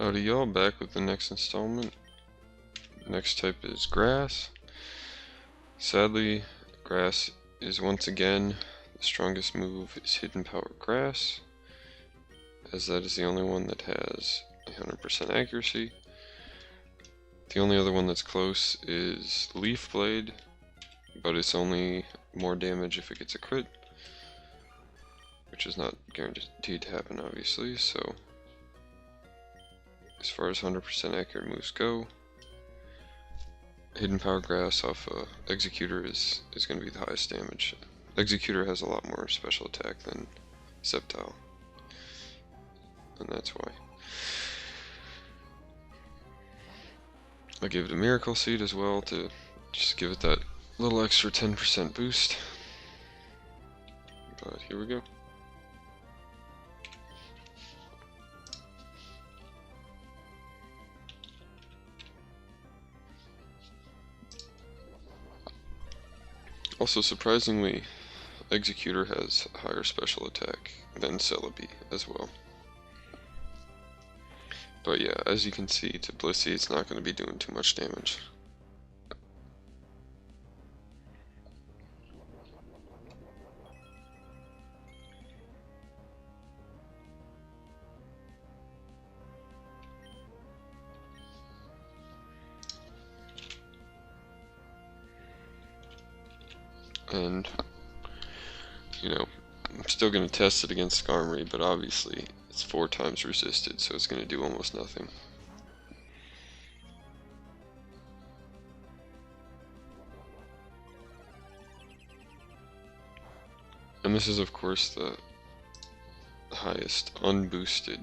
Howdy y'all, back with the next installment. Next type is grass. Sadly, grass is once again the strongest move is hidden power grass, as that is the only one that has 100% accuracy. The only other one that's close is leaf blade, but it's only more damage if it gets a crit, which is not guaranteed to happen obviously, so as far as 100% accurate moves go, hidden power grass off Executor is going to be the highest damage. Executor has a lot more special attack than Sceptile, and that's why. I gave it a Miracle Seed as well to just give it that little extra 10% boost. But here we go. Also, surprisingly, Executor has higher special attack than Celebi as well. But yeah, as you can see, to Blissey it's not going to be doing too much damage. And, you know, I'm still going to test it against Skarmory, but obviously it's 4 times resisted, so it's going to do almost nothing. And this is of course the highest unboosted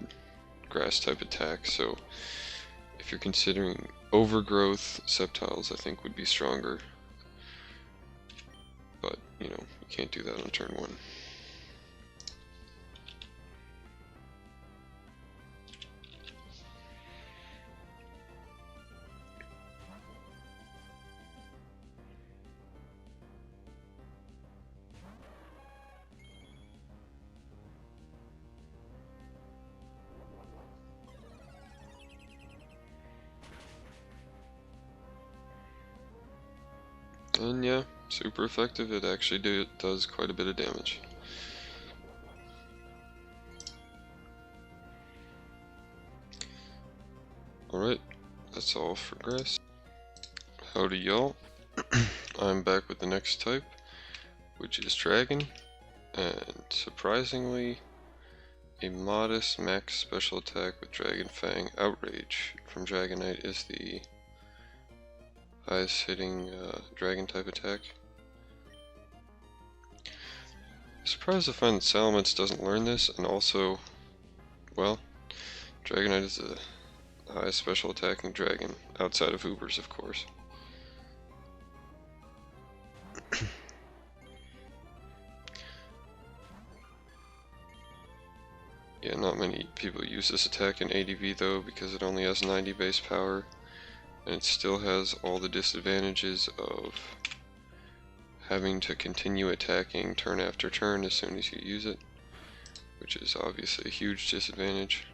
grass type attack, so if you're considering overgrowth, Sceptiles I think would be stronger. But, you know, you can't do that on turn 1. And yeah, super effective. It actually does quite a bit of damage. Alright, that's all for grass. Howdy y'all. I'm back with the next type, which is dragon, and surprisingly a modest max special attack with Dragon Fang. Outrage from Dragonite is the highest hitting dragon type attack. I'm surprised to find that Salamence doesn't learn this, and also, well, Dragonite is the highest special attacking dragon, outside of Ubers of course. Yeah, not many people use this attack in ADV though, because it only has 90 base power, and it still has all the disadvantages of having to continue attacking turn after turn as soon as you use it, which is obviously a huge disadvantage.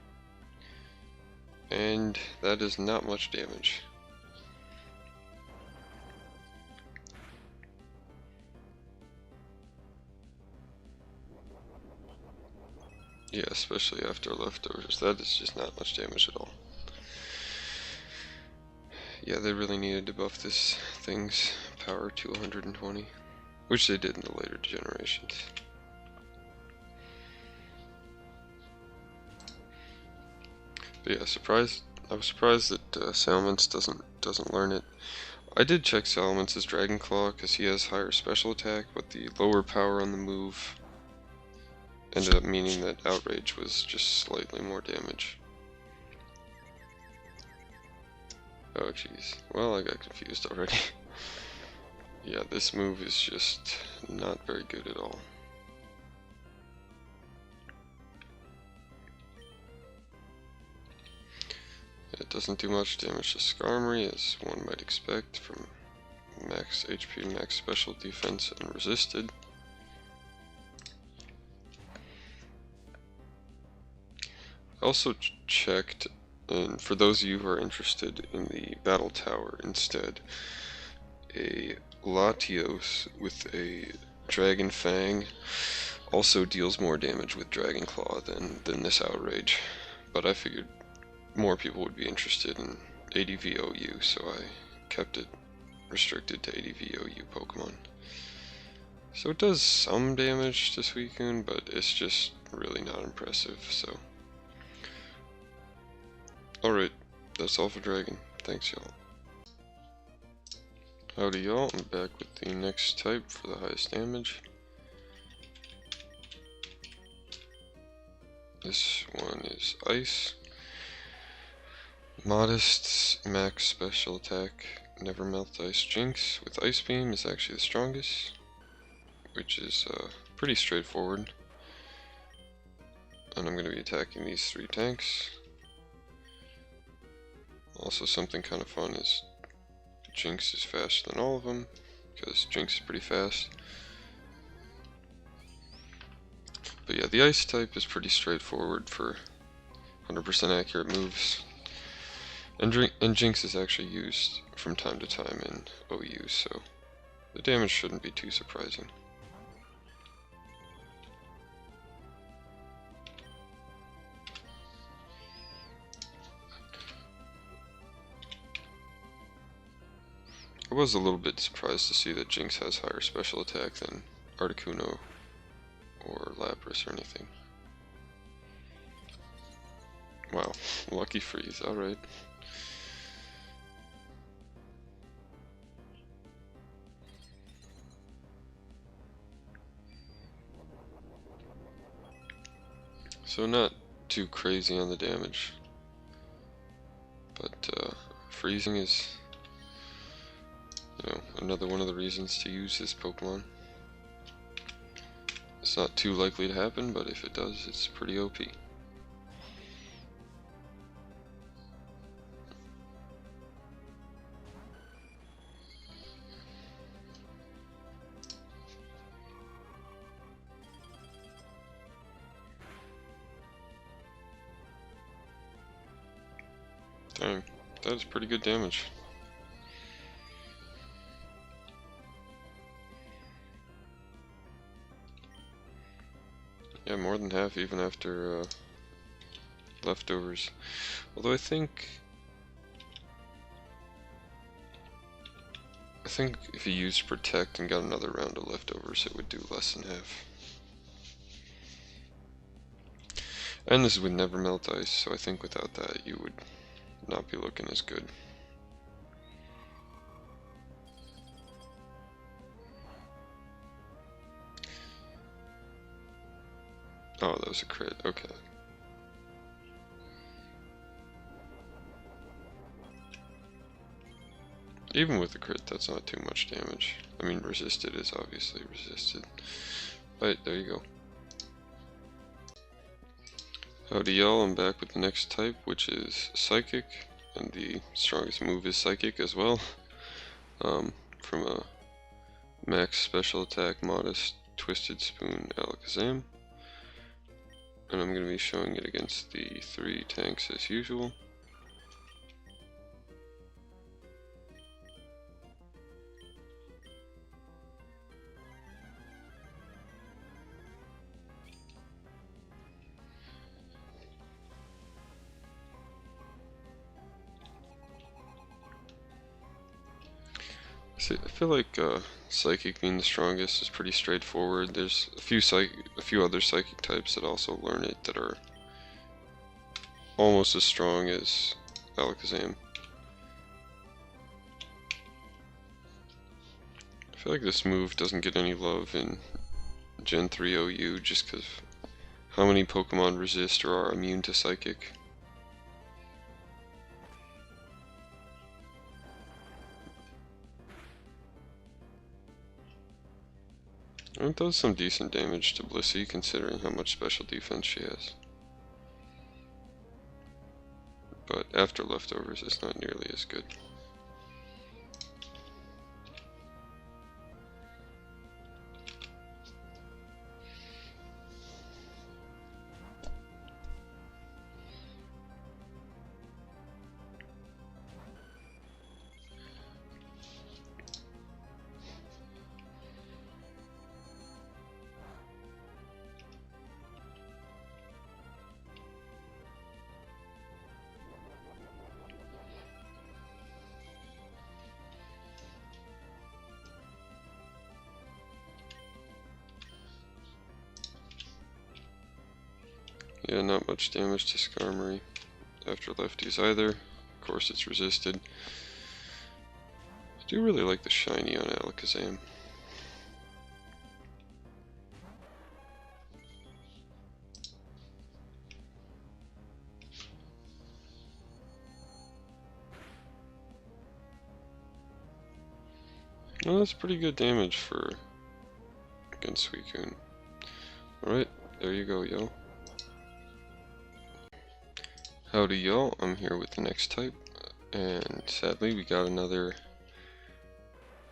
And that is not much damage. Yeah, especially after leftovers, that is just not much damage at all. Yeah, they really needed to buff this thing's power to 120, which they did in the later generations. But yeah, I was surprised that Salamence doesn't learn it. I did check Salamance's Dragon Claw because he has higher special attack, but the lower power on the move ended up meaning that Outrage was just slightly more damage. Oh jeez, well I got confused already. Yeah, this move is just not very good at all. It doesn't do much damage to Skarmory, as one might expect from max HP, max special defense, and resisted. I also checked And for those of you who are interested in the battle tower instead, a Latios with a Dragon Fang also deals more damage with Dragon Claw than this outrage. But I figured more people would be interested in ADVOU, so I kept it restricted to ADVOU Pokemon. So it does some damage to Suicune, but it's just really not impressive, so. Alright, that's all for Dragon. Thanks, y'all. Howdy, y'all. I'm back with the next type for the highest damage. This one is Ice. Modest max special attack, Never Melt Ice Jinx with Ice Beam is actually the strongest, which is pretty straightforward. And I'm going to be attacking these 3 tanks. Also, something kind of fun is Jinx is faster than all of them, because Jinx is pretty fast. But yeah, the Ice type is pretty straightforward for 100% accurate moves. And Jinx is actually used from time to time in OU, so the damage shouldn't be too surprising. I was a little bit surprised to see that Jinx has higher special attack than Articuno or Lapras or anything. Wow, lucky freeze, alright. So not too crazy on the damage, but freezing is, another one of the reasons to use this Pokemon. It's not too likely to happen, but if it does, it's pretty OP. Dang, that is pretty good damage. Yeah, more than half even after leftovers. Although I think if you used Protect and got another round of leftovers, it would do less than half. And this is with Never Melt Ice, so I think without that you would not be looking as good. Oh, that was a crit, okay. Even with the crit, that's not too much damage. I mean, resisted is obviously resisted. But there you go. Howdy y'all, I'm back with the next type, which is Psychic, and the strongest move is Psychic as well. From a max special attack, Modest, Twisted Spoon, Alakazam. And I'm going to be showing it against the 3 tanks as usual. I feel like Psychic being the strongest is pretty straightforward. There's a few other Psychic types that also learn it that are almost as strong as Alakazam. I feel like this move doesn't get any love in Gen 3 OU just because how many Pokemon resist or are immune to Psychic. And it does some decent damage to Blissey considering how much special defense she has. But after leftovers, it's not nearly as good. Yeah, not much damage to Skarmory after lefties either. Of course, it's resisted. I do really like the shiny on Alakazam. Well, that's pretty good damage for against Suicune. Alright, there you go, yo. Howdy, y'all. I'm here with the next type, and sadly we got another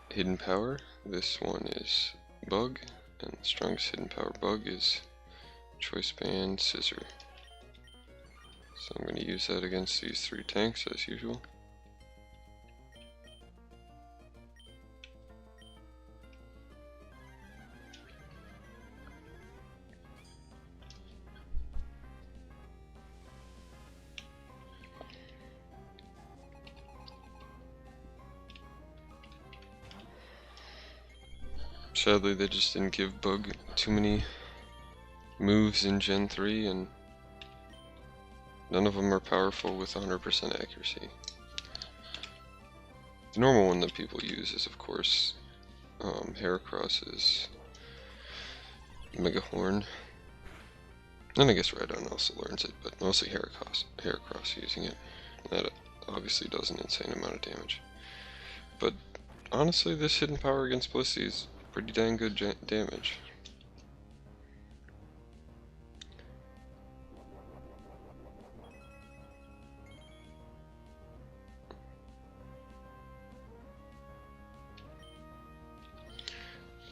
hidden power. This one is Bug, and the strongest hidden power Bug is Choice Band Scissor. So I'm going to use that against these three tanks as usual. Sadly, they just didn't give Bug too many moves in Gen 3, and none of them are powerful with 100% accuracy. The normal one that people use is, of course, Heracross's Mega Horn. And I guess Rhydon also learns it, but mostly Heracross using it. That obviously does an insane amount of damage. But honestly, this hidden power against Blissey is pretty dang good damage.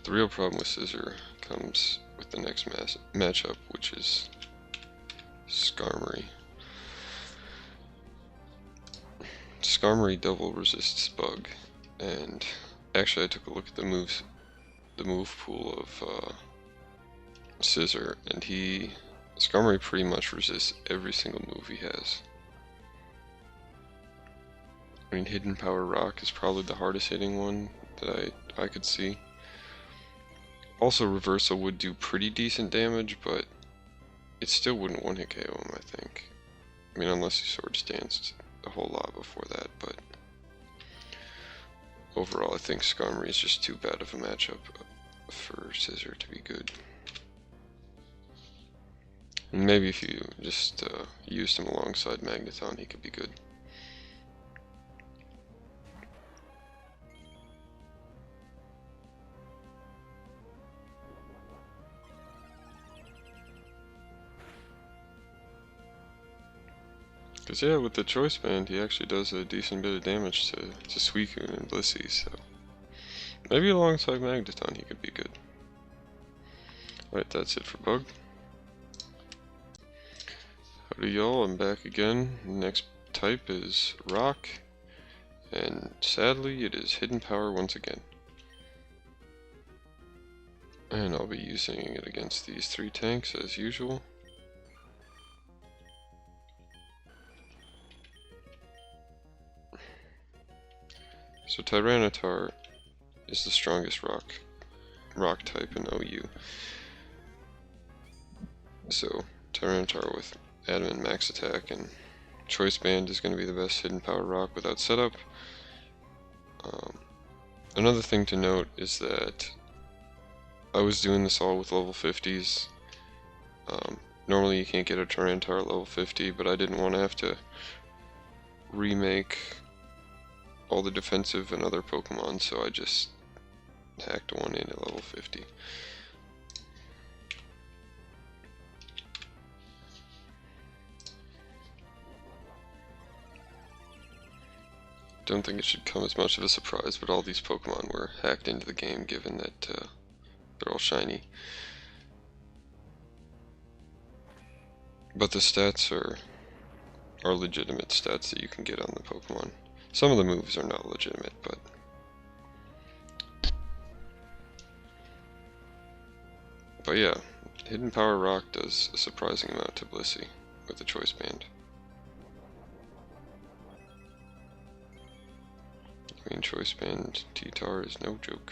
The real problem with Scissor comes with the next matchup, which is Skarmory. Skarmory double resists Bug, and actually I took a look at the move pool of Scissor, and Skarmory pretty much resists every single move he has. I mean, Hidden Power Rock is probably the hardest hitting one that I could see. Also, Reversal would do pretty decent damage, but it still wouldn't one-hit KO him, I think. I mean, unless he Swords Danced a whole lot before that, but overall I think Skarmory is just too bad of a matchup for Scissor to be good. And maybe if you just used him alongside Magneton, he could be good. Because yeah, with the Choice Band, he actually does a decent bit of damage to Suicune and Blissey, so maybe alongside Magneton he could be good. Alright, that's it for Bug. Howdy y'all, I'm back again. Next type is Rock, and sadly it is Hidden Power once again. And I'll be using it against these three tanks as usual. So Tyranitar is the strongest rock type in OU. So Tyranitar with Adamant Max Attack and Choice Band is going to be the best hidden power rock without setup. Another thing to note is that I was doing this all with level 50s. Normally you can't get a Tyranitar at level 50, but I didn't want to have to remake all the defensive and other Pokemon, so I just hacked one in at level 50. Don't think it should come as much of a surprise, but all these Pokemon were hacked into the game given that they're all shiny. But the stats are legitimate stats that you can get on the Pokemon. Some of the moves are not legitimate, but yeah, Hidden Power Rock does a surprising amount to Blissey with the Choice Band. I mean, Choice Band T-Tar is no joke.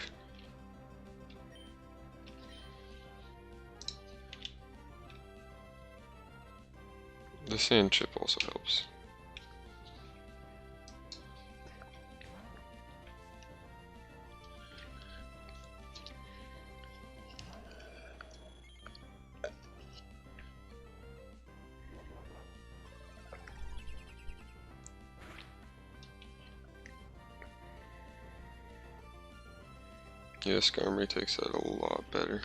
The sand chip also helps. Yeah, Skarmory takes that a lot better.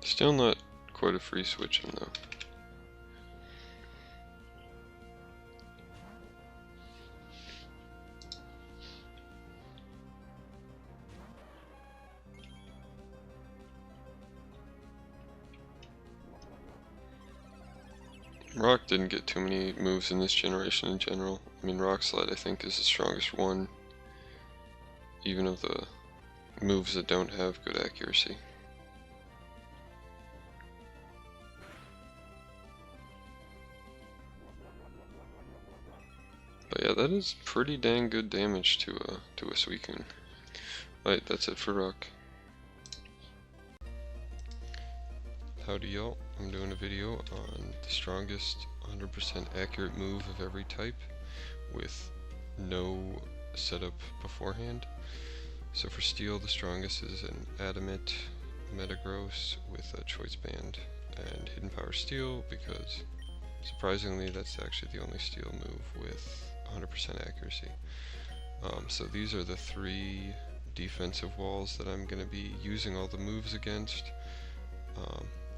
Still not quite a free switching though. Rock didn't get too many moves in this generation in general. I mean, Rock Slide I think is the strongest one, even of the moves that don't have good accuracy. But yeah, that is pretty dang good damage to a Suicune. Alright, that's it for Rock. Howdy y'all, I'm doing a video on the strongest 100% accurate move of every type with no setup beforehand. So for Steel, the strongest is an Adamant Metagross with a Choice Band and Hidden Power Steel, because surprisingly that's actually the only Steel move with 100% accuracy. So these are the three defensive walls that I'm going to be using all the moves against.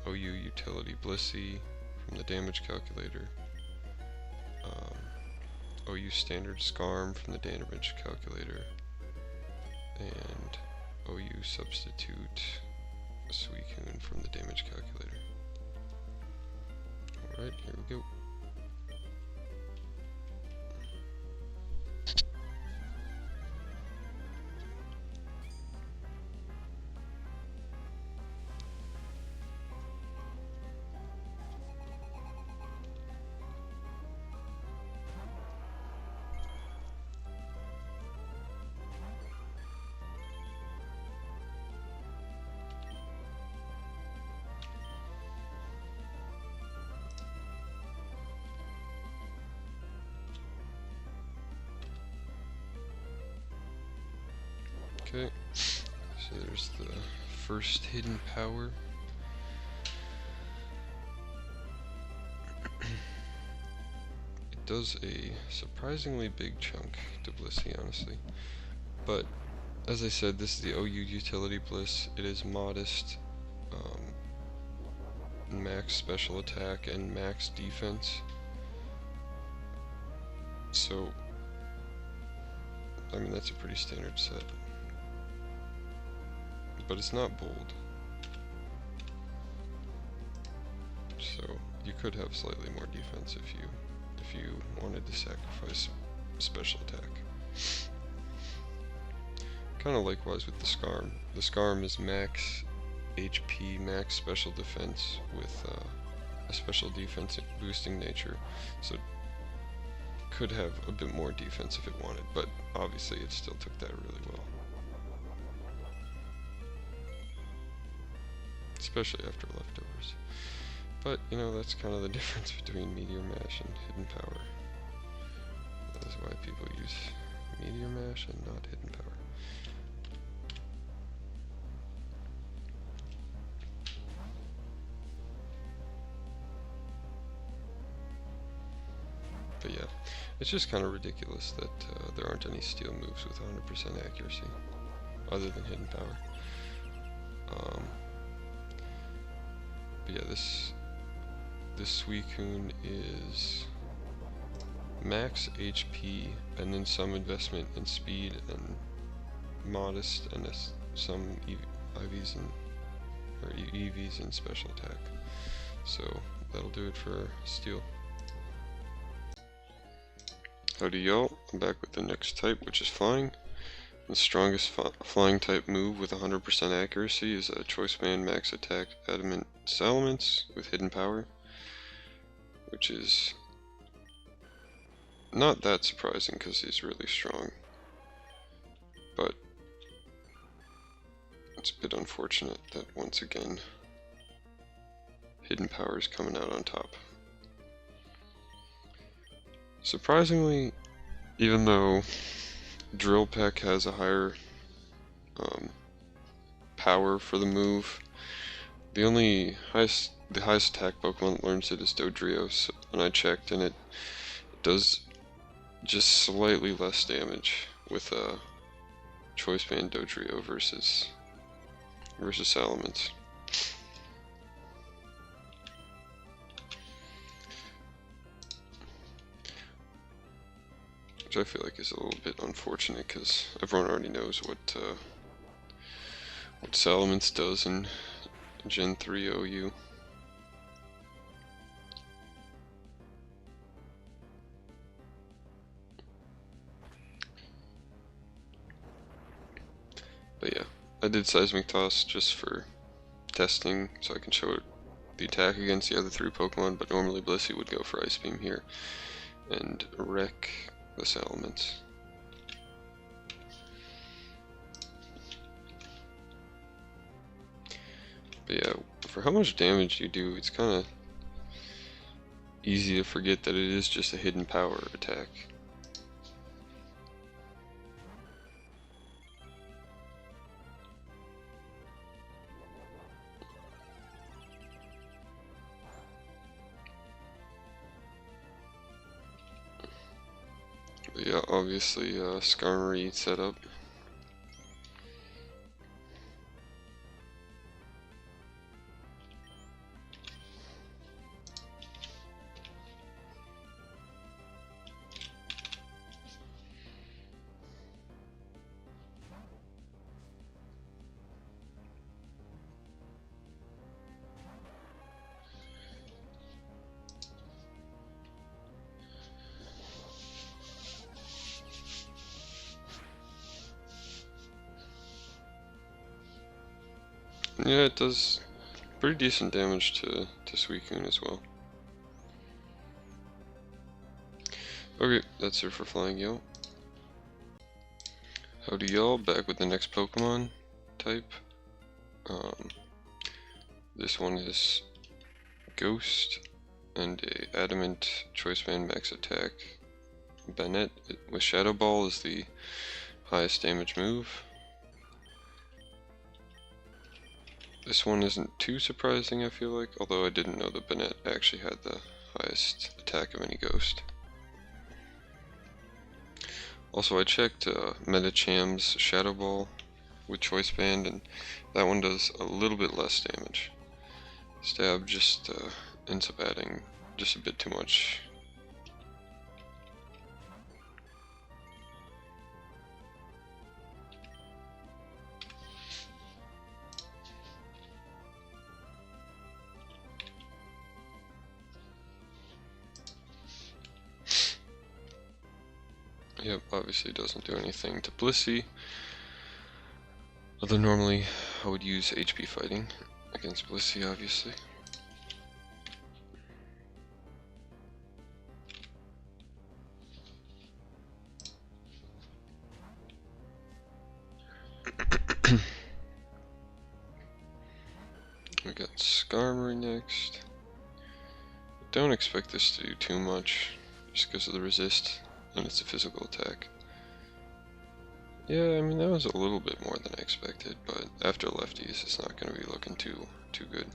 OU Utility Blissey from the damage calculator, OU Standard Scarm from the damage calculator, and OU Substitute Suicune from the damage calculator. Alright, here we go. Okay, so there's the first hidden power. It does a surprisingly big chunk to Blissey, honestly. But as I said, this is the OU Utility Bliss. It is modest, max special attack, and max defense. So, I mean, that's a pretty standard set. But it's not bold. So you could have slightly more defense if you wanted to sacrifice special attack. Kind of likewise with the Skarm. The Skarm is max HP, max special defense with a special defense boosting nature. So could have a bit more defense if it wanted, but obviously it still took that really well. Especially after leftovers. But, you know, that's kind of the difference between Meteor Mash and Hidden Power. That is why people use Meteor Mash and not Hidden Power. But yeah, it's just kind of ridiculous that there aren't any Steel moves with 100% accuracy, other than Hidden Power. But yeah, this Suicune is max HP and then some investment in speed and modest and some IVs and or EVs and special attack. So that'll do it for Steel. Howdy y'all, I'm back with the next type, which is Flying. The strongest flying type move with 100% accuracy is a Choice Band Max Attack Adamant Salamence with Hidden Power, which is not that surprising because he's really strong, but it's a bit unfortunate that once again hidden power is coming out on top. Surprisingly, even though Drill Peck has a higher power for the move, the highest attack Pokemon that learns it is Dodrio, and I checked and it does just slightly less damage with a Choice Band Dodrio versus Salamence. Which I feel like is a little bit unfortunate because everyone already knows what Salamence does in Gen 3 OU. But yeah, I did Seismic Toss just for testing so I can show it the attack against the other 3 Pokemon, but normally Blissey would go for Ice Beam here and wreck the Salamence. But yeah, for how much damage you do, it's kind of easy to forget that it is just a hidden power attack. But yeah, obviously Skarmory set up. Yeah, it does pretty decent damage to Suicune as well. Okay, that's it for Flying Yell. Howdy y'all, back with the next Pokemon type. This one is Ghost and a Adamant Choice Band Max Attack. Bennett with Shadow Ball is the highest damage move. This one isn't too surprising, I feel like, although I didn't know that Bennett actually had the highest attack of any Ghost. Also, I checked Metacham's Shadow Ball with Choice Band, and that one does a little bit less damage. Stab just ends up adding just a bit too much. Yep, obviously doesn't do anything to Blissey. Although normally I would use HP fighting against Blissey, obviously. We got Skarmory next. Don't expect this to do too much, just because of the resist, and it's a physical attack. Yeah, I mean that was a little bit more than I expected, but after lefties it's not going to be looking too good.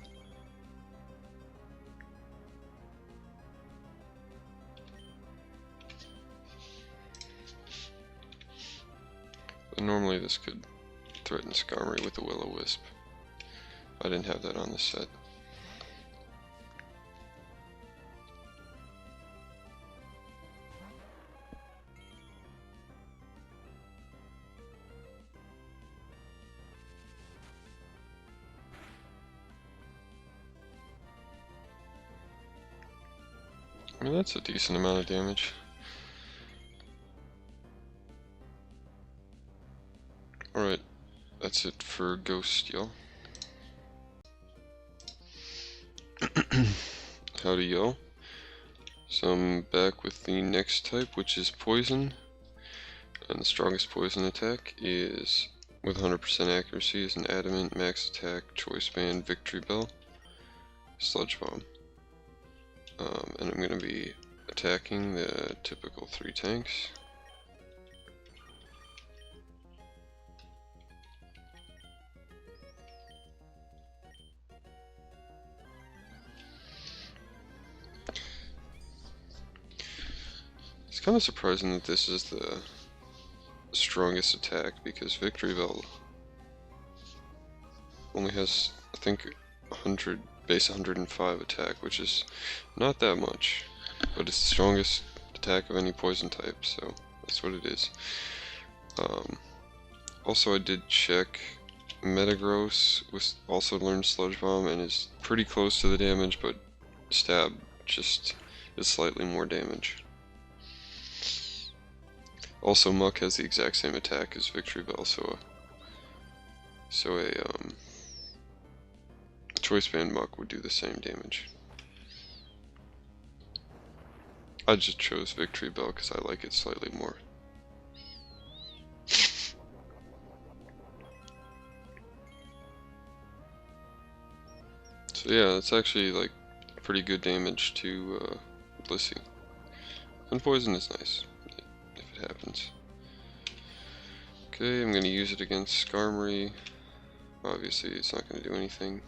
But normally this could threaten Skarmory with a Will-O-Wisp. I didn't have that on the set. I mean, that's a decent amount of damage. Alright, that's it for Ghost, y'all. Howdy, y'all. So I'm back with the next type, which is poison, and the strongest poison attack is, with 100% accuracy, is an adamant, max attack, choice band, victory bell, sludge bomb. And I'm going to be attacking the typical 3 tanks. It's kind of surprising that this is the strongest attack, because Victory Bell only has, I think, 100 base 105 attack, which is not that much, but it's the strongest attack of any poison type, so that's what it is. Also, I did check Metagross also learned Sludge Bomb and is pretty close to the damage, but Stab just is slightly more damage. Also, Muck has the exact same attack as Victory Bell, so a Choice Band Muck would do the same damage. I just chose Victory Bell because I like it slightly more. So yeah, it's actually like pretty good damage to Blissey. And poison is nice, if it happens. Okay, I'm going to use it against Skarmory. Obviously, it's not going to do anything.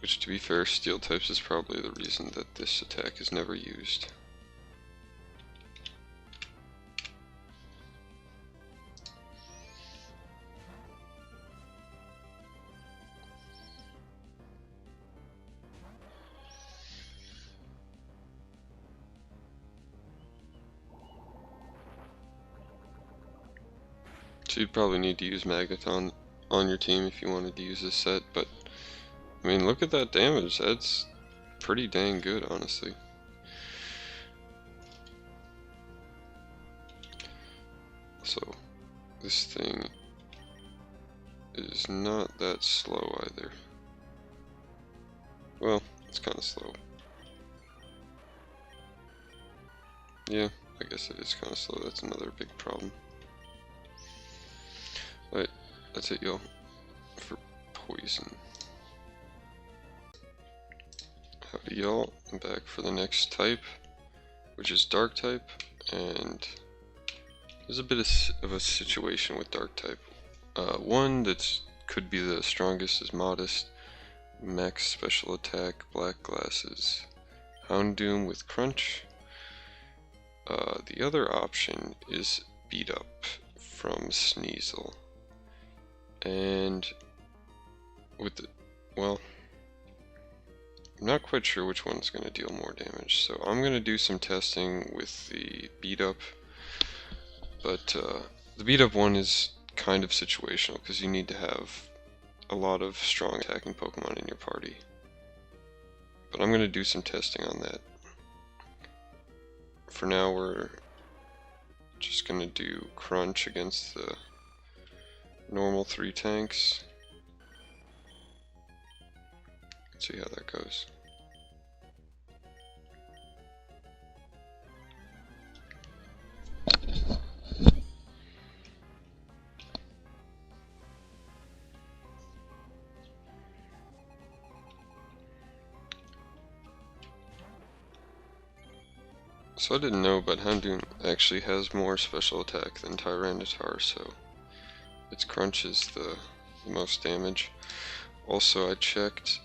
Which, to be fair, Steel types is probably the reason that this attack is never used. So you'd probably need to use Magneton on your team if you wanted to use this set, but I mean, look at that damage. That's pretty dang good, honestly. So, this thing is not that slow either. Well, it's kind of slow. Yeah, I guess it is kind of slow. That's another big problem. Alright, that's it, y'all, for poison. Howdy, y'all. I'm back for the next type, which is Dark type, and there's a bit of a situation with Dark type. One that could be the strongest is Modest, max special attack, black glasses, Houndoom with Crunch. The other option is Beat Up from Sneasel, and with the, well, I'm not quite sure which one's going to deal more damage, so I'm going to do some testing with the Beat Up, but the Beat Up one is kind of situational because you need to have a lot of strong attacking Pokemon in your party. But I'm going to do some testing on that. For now, we're just going to do Crunch against the normal 3 tanks. Let's see how that goes. So I didn't know, but Houndoom actually has more special attack than Tyranitar, so its Crunch is the most damage. Also, I checked,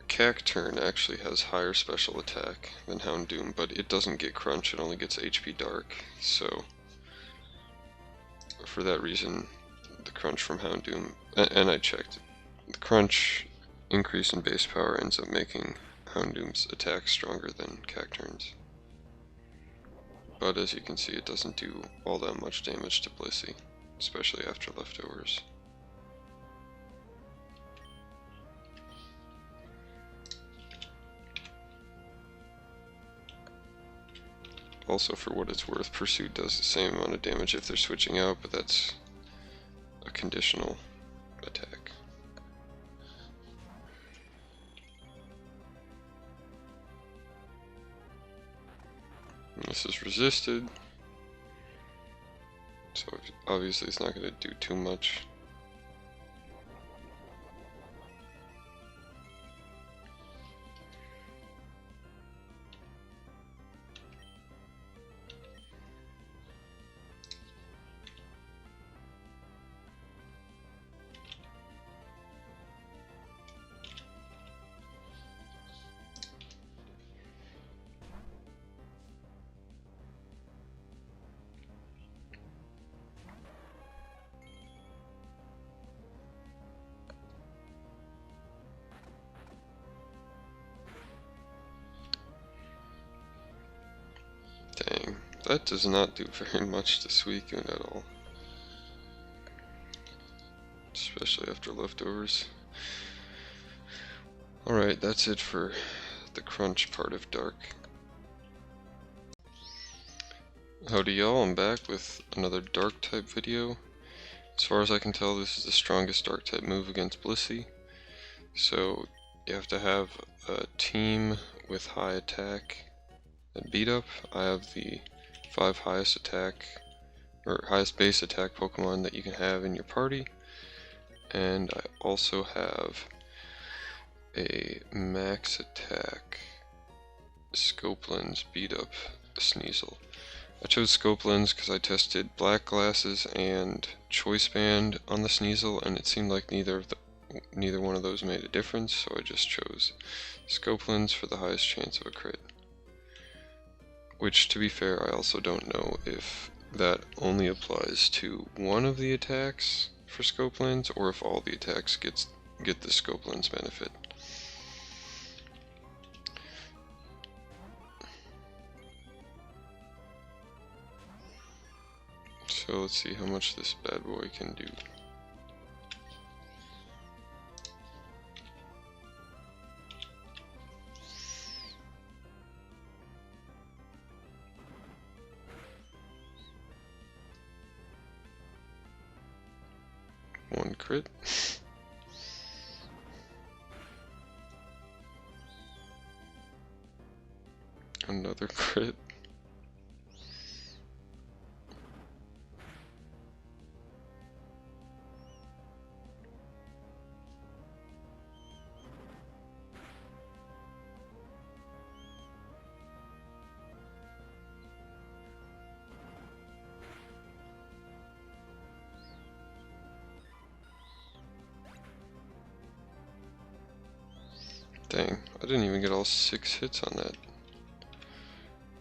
Cacturn actually has higher special attack than Houndoom, but it doesn't get Crunch, it only gets HP Dark, so for that reason, the Crunch from Houndoom, and I checked, the Crunch increase in base power ends up making Houndoom's attack stronger than Cacturn's. But as you can see, it doesn't do all that much damage to Blissey, especially after leftovers. Also, for what it's worth, Pursuit does the same amount of damage if they're switching out, but that's a conditional attack. And this is resisted, so obviously it's not going to do too much. Dang, that does not do very much to Suicune at all. Especially after leftovers. Alright, that's it for the crunch part of Dark. Howdy y'all, I'm back with another Dark type video. As far as I can tell, this is the strongest Dark type move against Blissey. So you have to have a team with high attack and beat up. I have the 5 highest attack, or highest base attack Pokemon that you can have in your party. And I also have a max attack Scope Lens beat up Sneasel. I chose Scope Lens because I tested Black Glasses and Choice Band on the Sneasel, and it seemed like neither one of those made a difference, so I just chose Scope Lens for the highest chance of a crit. Which, to be fair, I also don't know if that only applies to one of the attacks for Scope Lens, or if all the attacks get the Scope Lens benefit. So let's see how much this bad boy can do. One crit. Another crit. Dang, I didn't even get all 6 hits on that.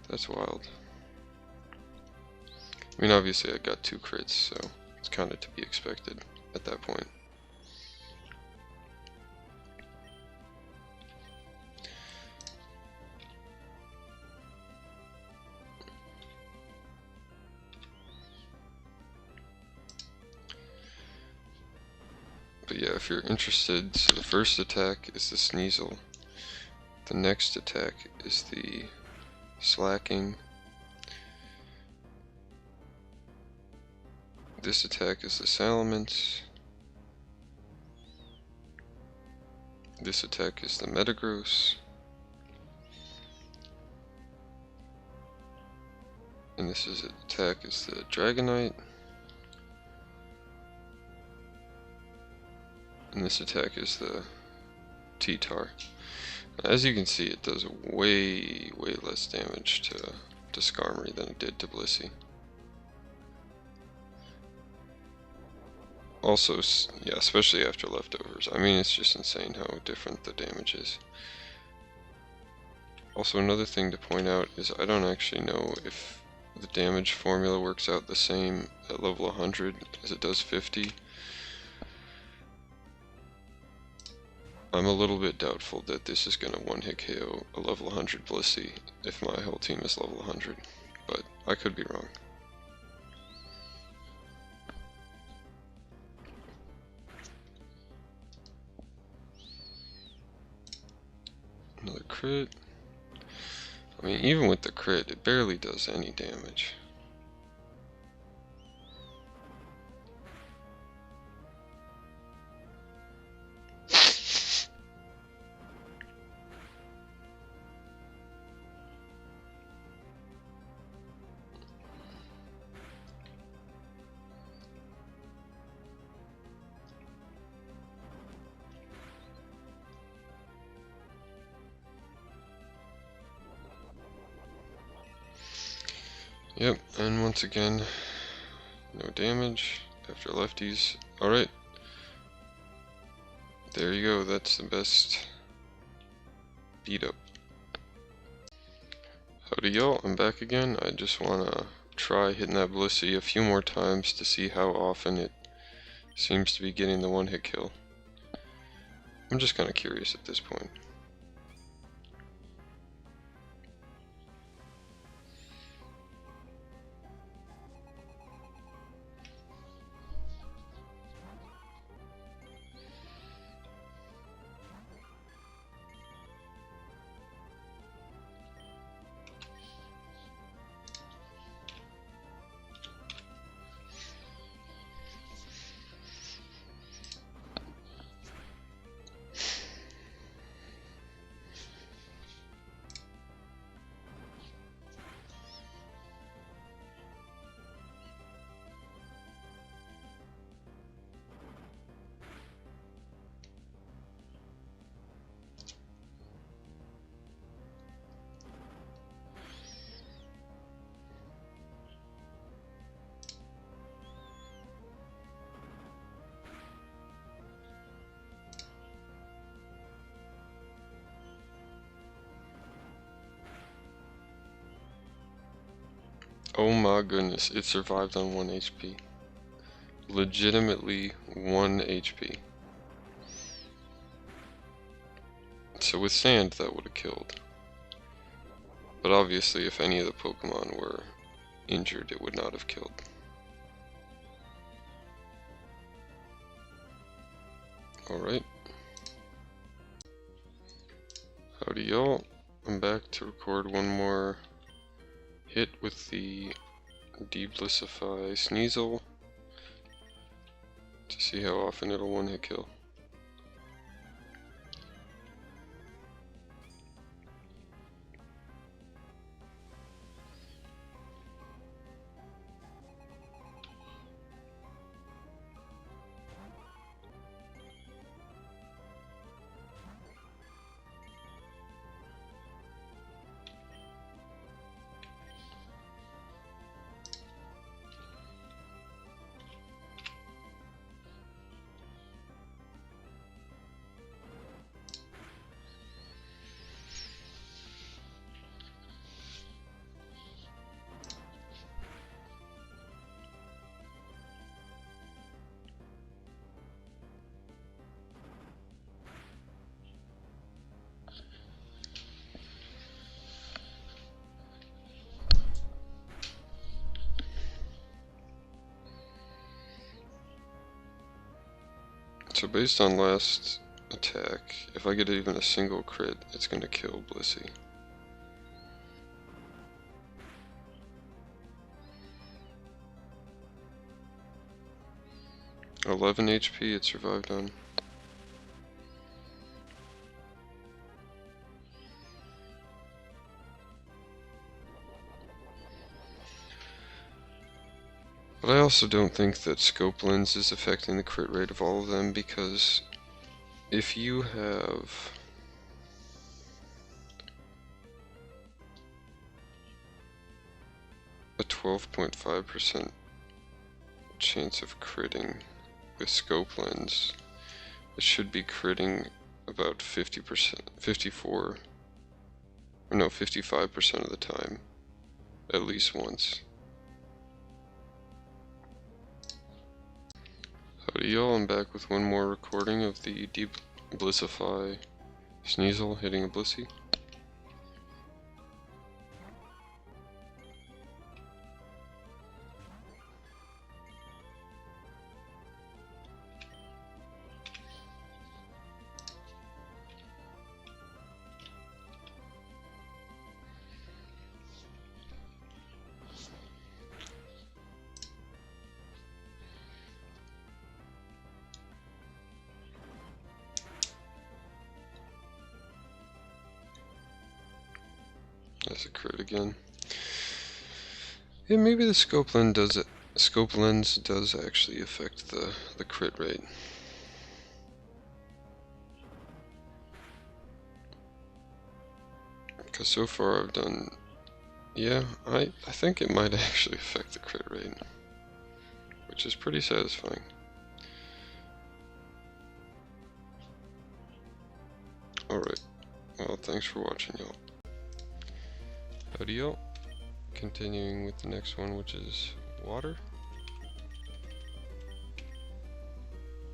That's wild. I mean, obviously I got 2 crits, so it's kind of to be expected at that point. But yeah, if you're interested, so the first attack is the Sneasel. The next attack is the Slacking. This attack is the Salamence. This attack is the Metagross. And this attack is the Dragonite. And this attack is the T-Tar. As you can see, it does way less damage to Skarmory than it did to Blissey. Also, yeah, especially after leftovers. I mean, it's just insane how different the damage is. Also, another thing to point out is I don't actually know if the damage formula works out the same at level 100 as it does 50. I'm a little bit doubtful that this is going to one-hit KO a level 100 Blissey if my whole team is level 100, but I could be wrong. Another crit. I mean, even with the crit, it barely does any damage. Yep, and once again, no damage after lefties. Alright. There you go, that's the best beat up. Howdy y'all, I'm back again. I just wanna try hitting that Blissey a few more times to see how often it seems to be getting the one hit kill. I'm just kinda curious at this point. Oh my goodness, it survived on 1 HP. Legitimately 1 HP. So with sand that would have killed. But obviously if any of the Pokemon were injured it would not have killed. Alright. Howdy y'all. I'm back to record one more hit with the Deblissify Sneasel to see how often it'll one hit kill. So based on last attack, if I get even a single crit, it's gonna kill Blissey. $11 HP it survived on. But I also don't think that Scope Lens is affecting the crit rate of all of them, because if you have a 12.5% chance of critting with Scope Lens, it should be critting about 50%, 55% of the time, at least once. Howdy y'all, I'm back with one more recording of the Deblissify Sneasel hitting a Blissey. That's a crit again. Yeah, maybe the scope lens does it. Scope lens does actually affect the crit rate. Because so far I've done, yeah, I think it might actually affect the crit rate, which is pretty satisfying. Alright, well, thanks for watching, y'all. Howdy, y'all. Continuing with the next one, which is water.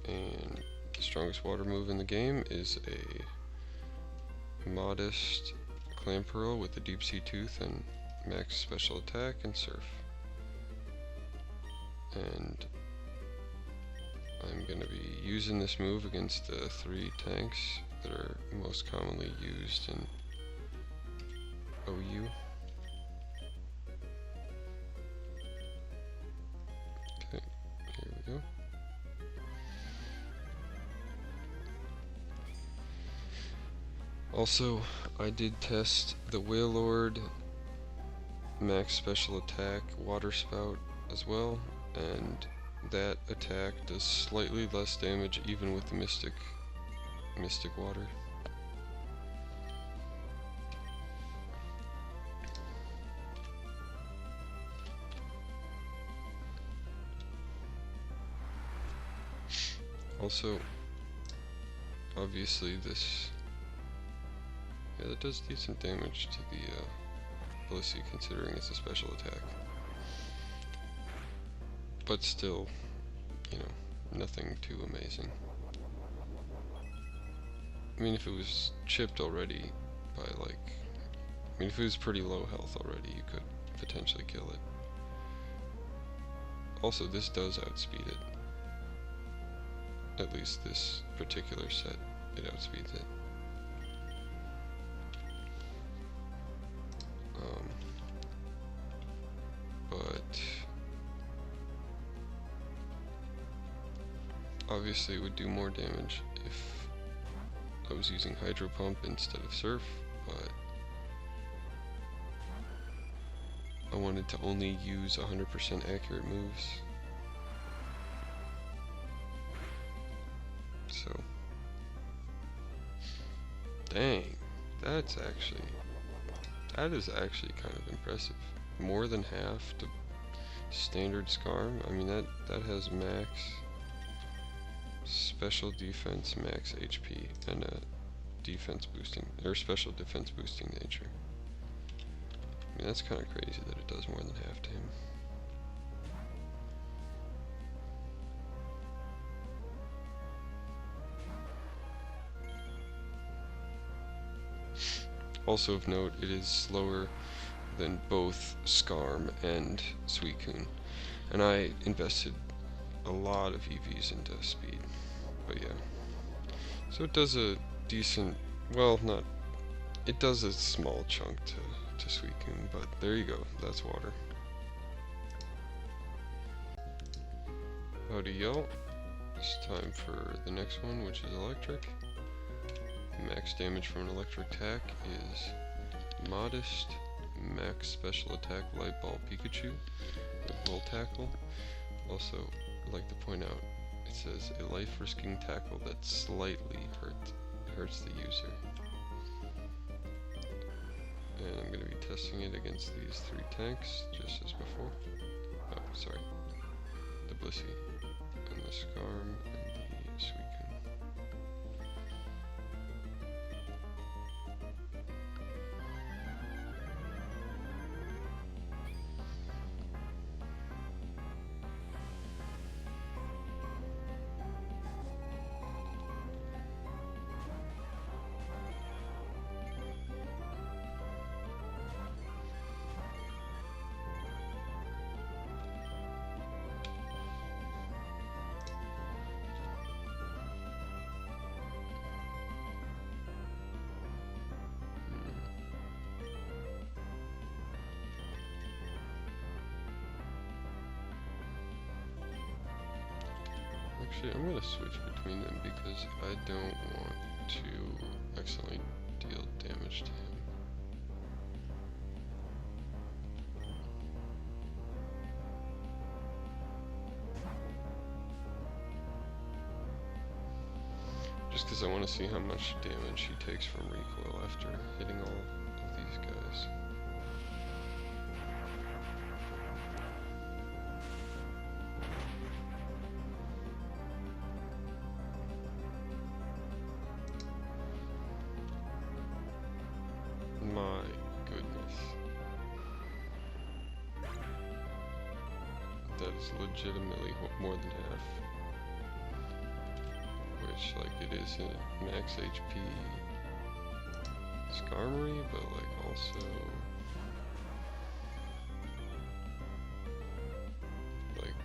And the strongest water move in the game is a modest clam pearl with a deep sea tooth and max special attack and surf. And I'm going to be using this move against the 3 tanks that are most commonly used in OU. Okay, here we go. Also, I did test the Whale Lord max special attack water spout as well, and that attack does slightly less damage even with the mystic water. Also, obviously this, yeah, that does decent damage to the Blissey considering it's a special attack. But still, you know, nothing too amazing. I mean, if it was chipped already by like, I mean, if it was pretty low health already, you could potentially kill it. Also, this does outspeed it. At least this particular set, it outspeeds it. But obviously it would do more damage if I was using Hydro Pump instead of Surf, but I wanted to only use 100% accurate moves. So, dang, that is actually kind of impressive. More than half to standard Scarm. I mean, that has max special defense, max HP, and a defense boosting, or special defense boosting nature. I mean, that's kind of crazy that it does more than half to him. Also of note, it is slower than both Scarm and Suicune, and I invested a lot of EVs into speed, but yeah. So it does a decent, well, not, it does a small chunk to Suicune, but there you go, that's water. Howdy y'all, it's time for the next one, which is electric. Max damage from an electric attack is modest, max special attack light ball Pikachu with Volt Tackle. Also, I'd like to point out, it says a life-risking tackle that slightly hurts the user. And I'm going to be testing it against these 3 tanks, just as before. Oh, sorry. The Blissey, and the Scarm, and the Suicune. Actually, I'm going to switch between them because I don't want to accidentally deal damage to him. just because I want to see how much damage he takes from recoil after hitting all of these guys. My goodness. That is legitimately more than half. Which, like, it is a max HP Skarmory, but, like, also, like,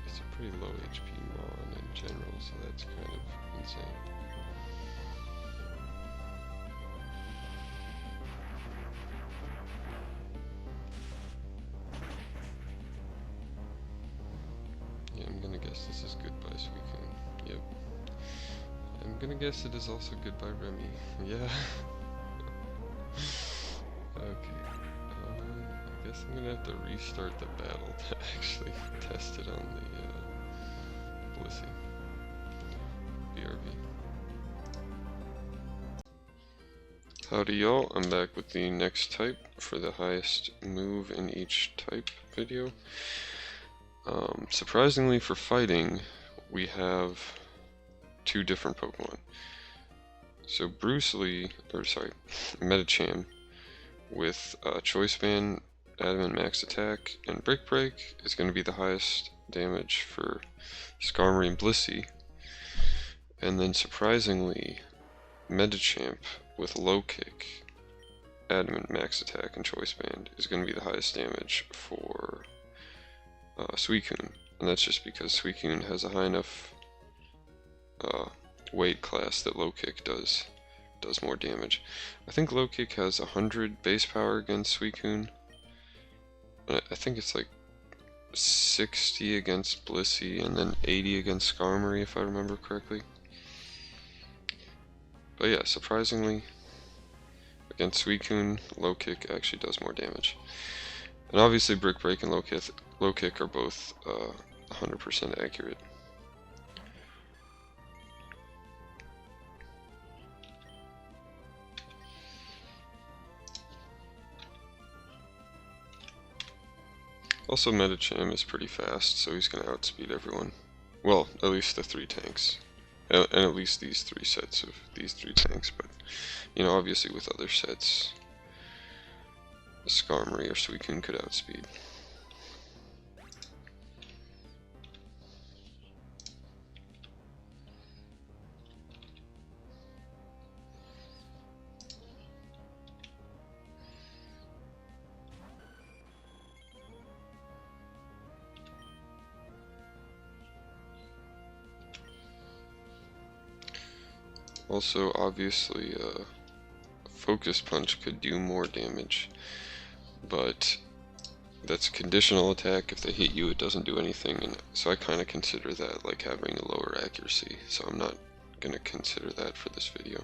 it's a pretty low HP Mon in general, so that's kind of insane. Yeah, I'm gonna guess this is goodbye Suicune. Yep. I'm gonna guess it is also goodbye Remy. Yeah. Okay. I guess I'm gonna have to restart the battle to actually test it on the Blissey. BRB. Howdy y'all, I'm back with the next type for the highest move in each type video. Surprisingly for fighting, we have two different Pokemon. So Bruce Lee, or sorry, Medicham with Choice Band, Adamant Max Attack, and Brick Break is going to be the highest damage for Skarmory and Blissey. And then surprisingly, Medicham with Low Kick, Adamant Max Attack, and Choice Band is going to be the highest damage for Suicune. And that's just because Suicune has a high enough weight class that Low Kick does more damage. I think Low Kick has 100 base power against Suicune. I think it's like 60 against Blissey and then 80 against Skarmory if I remember correctly. But yeah, surprisingly, against Suicune, Low Kick actually does more damage. And obviously Brick Break and Low Kick are both 100% accurate. Also, Medicham is pretty fast, so he's going to outspeed everyone. Well, at least the three tanks. And at least these three sets of these three tanks, but, you know, obviously with other sets, Skarmory or Suicune could outspeed. Also, obviously, Focus Punch could do more damage, but that's a conditional attack. If they hit you, it doesn't do anything, and so I kind of consider that like having a lower accuracy, so I'm not going to consider that for this video.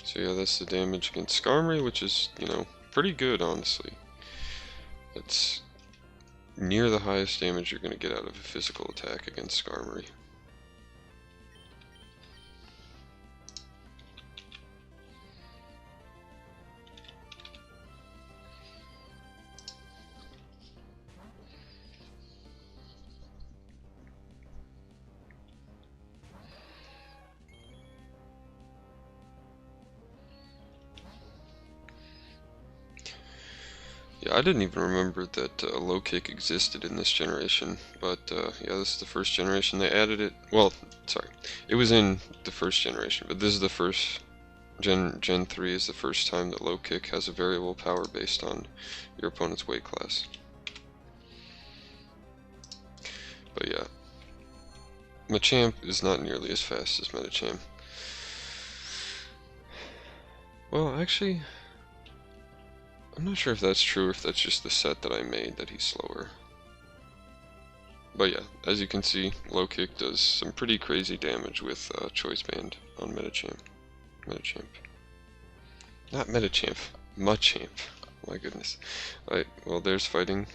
So yeah, that's the damage against Skarmory, which is, you know, pretty good, honestly. That's near the highest damage you're going to get out of a physical attack against Skarmory. Yeah, I didn't even remember that Low Kick existed in this generation, but yeah, this is the first generation. They added it, well, sorry, it was in the first generation, but this is the first, Gen 3 is the first time that Low Kick has a variable power based on your opponent's weight class. But yeah, Machamp is not nearly as fast as Medicham. Well, actually, I'm not sure if that's true or if that's just the set that I made that he's slower. But yeah, as you can see, Low Kick does some pretty crazy damage with Choice Band on Medicham. Not Medicham, Machamp. My goodness. Alright, well there's fighting.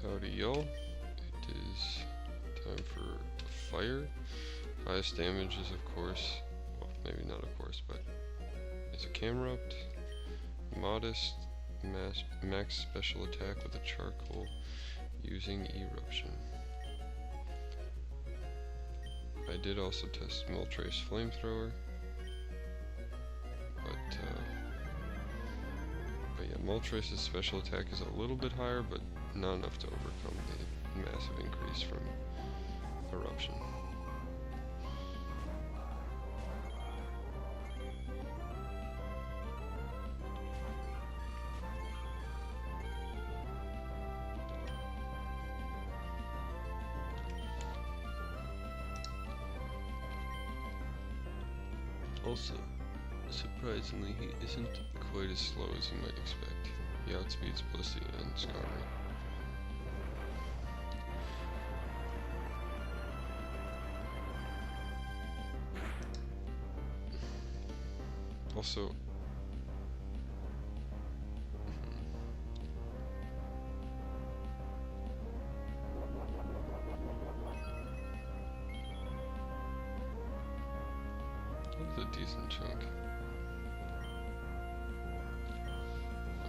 Howdy y'all, it is time for fire. Highest damage is of course, well maybe not of course, but it's a Camerupt, modest, max special attack with a charcoal using eruption. I did also test Moltres Flamethrower, but yeah, Moltres' special attack is a little bit higher, but not enough to overcome the massive increase from eruption. Also, surprisingly, he isn't quite as slow as you might expect. He outspeeds Blissey and Skarmory. Also, that was a decent chunk.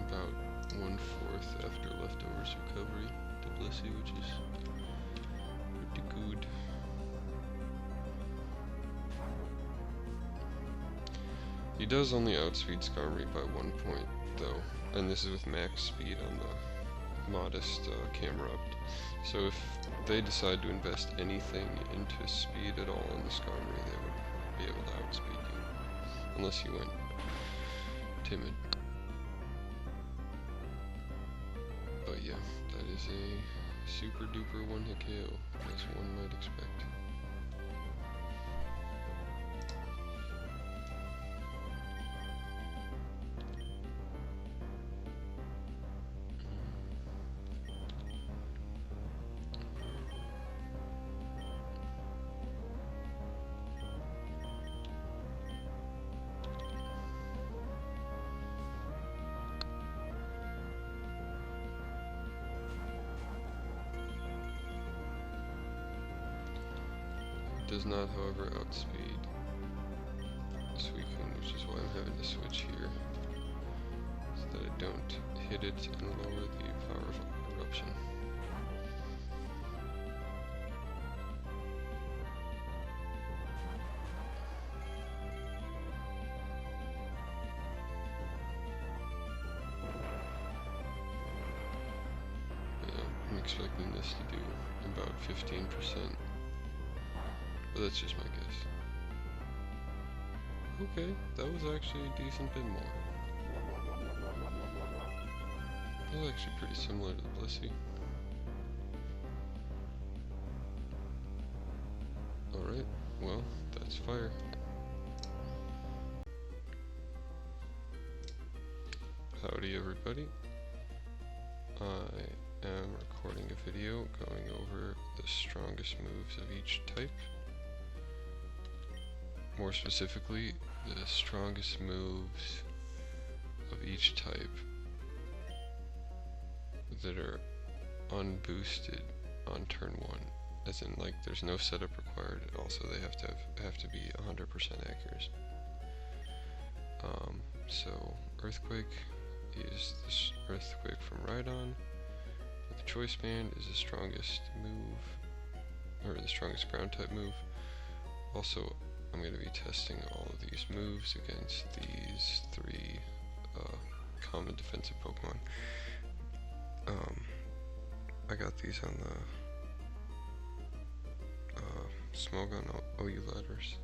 About 1/4 after leftovers recovery to Blissey, which is pretty good. He does only outspeed Skarmory by 1 point though, and this is with max speed on the modest Camerupt. So if they decide to invest anything into speed at all in the Skarmory, they would be able to outspeed you, unless you went timid. But yeah, that is a super duper one-hit KO, as one might expect. Does not, however, outspeed Suicune, which is why I'm having to switch here, so that I don't hit it and lower the power of eruption. But yeah, I'm expecting this to do about 15%. But that's just my guess. Okay, that was actually a decent bit more. That was actually pretty similar to the Blissey. Alright, well, that's fire. Howdy everybody. I am recording a video going over the strongest moves of each type. More specifically, the strongest moves of each type that are unboosted on turn 1. As in, like, there's no setup required, and also they have to be 100% accurate. So Earthquake is this Earthquake from Rhydon. The Choice Band is the strongest move, or the strongest ground type move. Also, I'm going to be testing all of these moves against these 3 common defensive Pokemon. I got these on the Smogon OU Ladders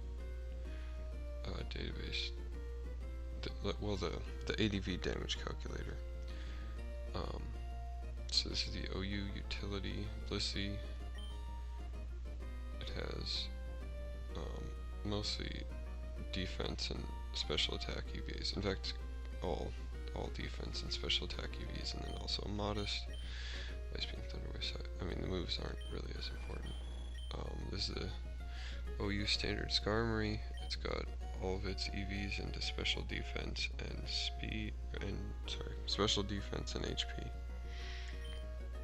database. The ADV damage calculator. So this is the OU utility Blissey. It has mostly defense and special attack EVs. In fact, all defense and special attack EVs, and then also modest Ice Beam, Thunder Wave. I mean, the moves aren't really as important. This is the OU standard Skarmory. It's got all of its EVs into special defense and special defense and HP.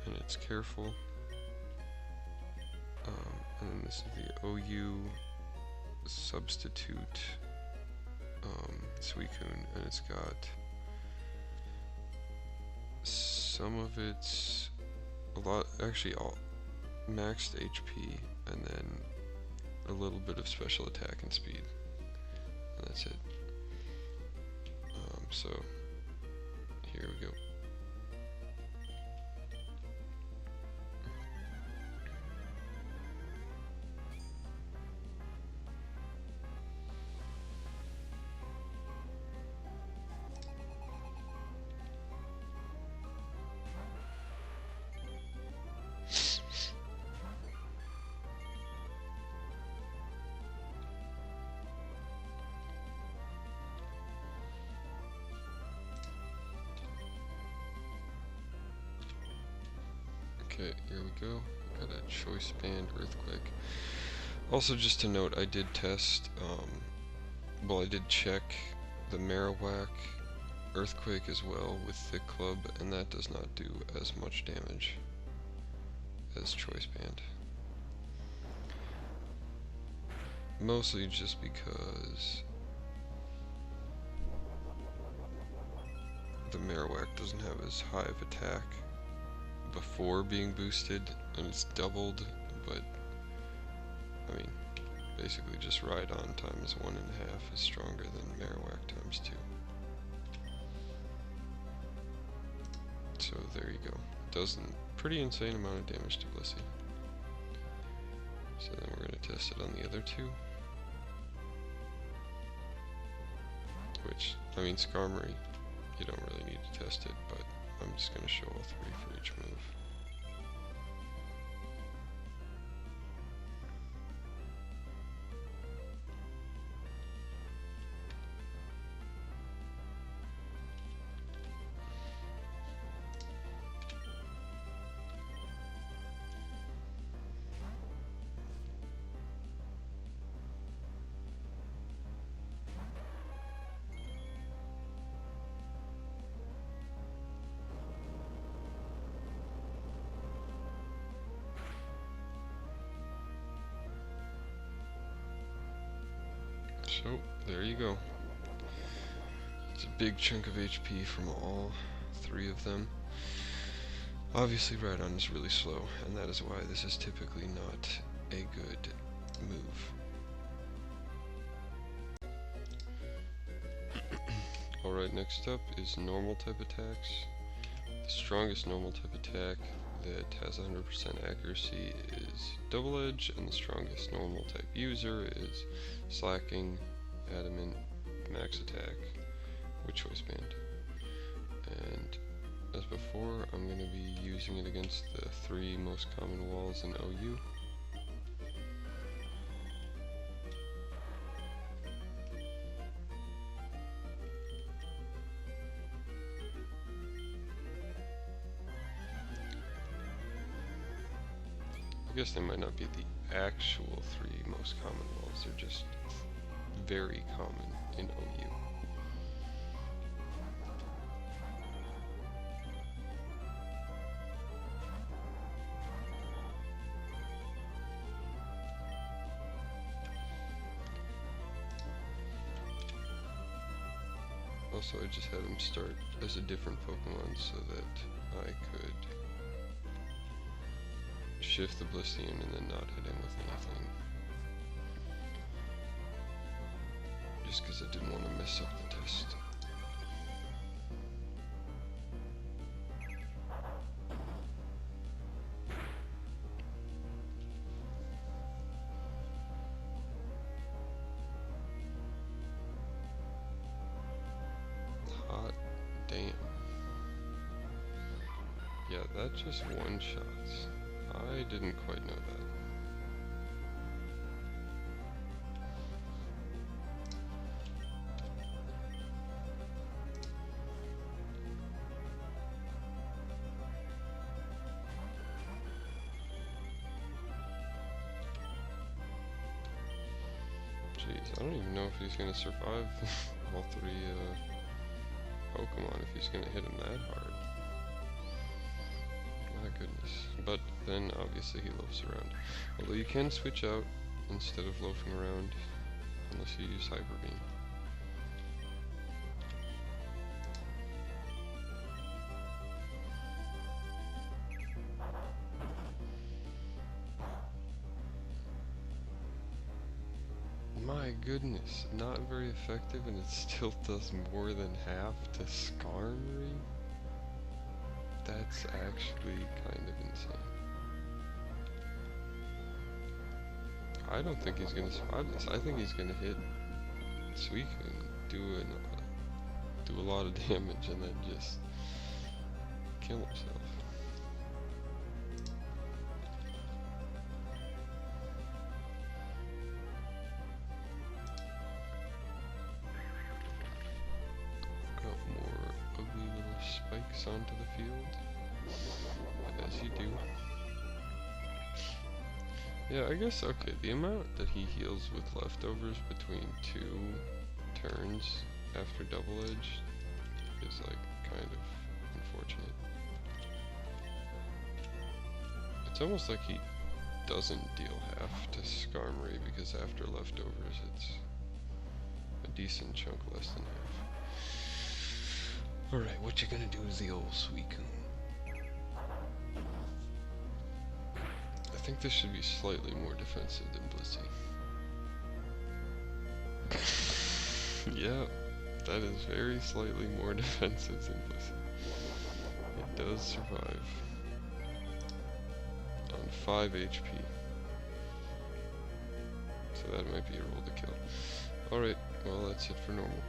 and it's careful. And then this is the OU substitute Suicune, and it's got some of its, actually all maxed HP, and then a little bit of special attack and speed, and that's it. So here we go. Okay, here we go. Got a choice band earthquake. Also, just to note, I did test, I did check the Marowak earthquake as well with thick club, and that does not do as much damage as choice band. Mostly just because the Marowak doesn't have as high of attack before being boosted, and it's doubled, but I mean, basically just Rhydon times 1.5 is stronger than Marowak times 2. So there you go. Does a pretty insane amount of damage to Blissey. So then we're going to test it on the other two. Which, I mean, Skarmory, you don't really need to test it, but I'm just going to show all three for each move. So, there you go. It's a big chunk of HP from all three of them. Obviously Rhydon is really slow, and that is why this is typically not a good move. Alright, next up is normal type attacks. The strongest normal type attack that has 100% accuracy is Double Edge, and the strongest normal type user is Slacking, Adamant, Max Attack with Choice Band. And as before, I'm going to be using it against the 3 most common walls in OU. I guess they might not be the actual 3 most common walls, they're just very common in OU. Also, I just had him start as a different Pokemon so that I could shift the Blissey and then not hit him with anything. Just because I didn't want to mess up the test. Hot damn. Yeah, that just one-shots. I didn't quite know that. Jeez, I don't even know if he's gonna survive all 3 Pokemon if he's gonna hit him that hard. My goodness. But then obviously he loafs around. Although you can switch out instead of loafing around, unless you use Hyper Beam. My goodness, not very effective, and it still does more than half to Skarmory? That's actually kind of insane. I don't think he's gonna survive this. I think he's gonna hit Suicune and do a lot of damage and then just kill himself. Spikes onto the field, as you do. Yeah, I guess, okay, the amount that he heals with leftovers between 2 turns after double edge is like kind of unfortunate. It's almost like he doesn't deal half to Skarmory because after leftovers it's a decent chunk less than half. Alright, what you gonna do is the old Suicune. I think this should be slightly more defensive than Blissey. Yeah, that is very slightly more defensive than Blissey. It does survive on 5 HP. So that might be a roll to kill. Alright, well that's it for normal.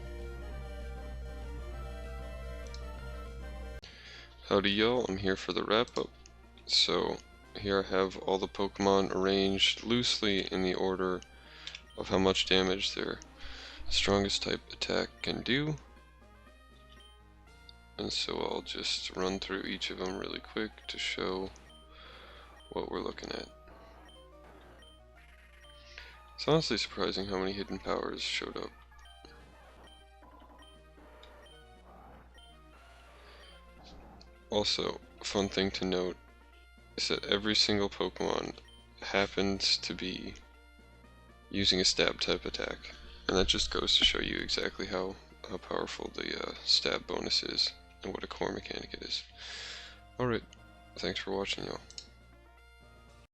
Howdy y'all, I'm here for the wrap up. So here I have all the Pokemon arranged loosely in the order of how much damage their strongest type attack can do. And so I'll just run through each of them really quick to show what we're looking at. It's honestly surprising how many hidden powers showed up. Also, a fun thing to note is that every single Pokemon happens to be using a stab type attack, and that just goes to show you exactly how powerful the stab bonus is and what a core mechanic it is. Alright, thanks for watching y'all.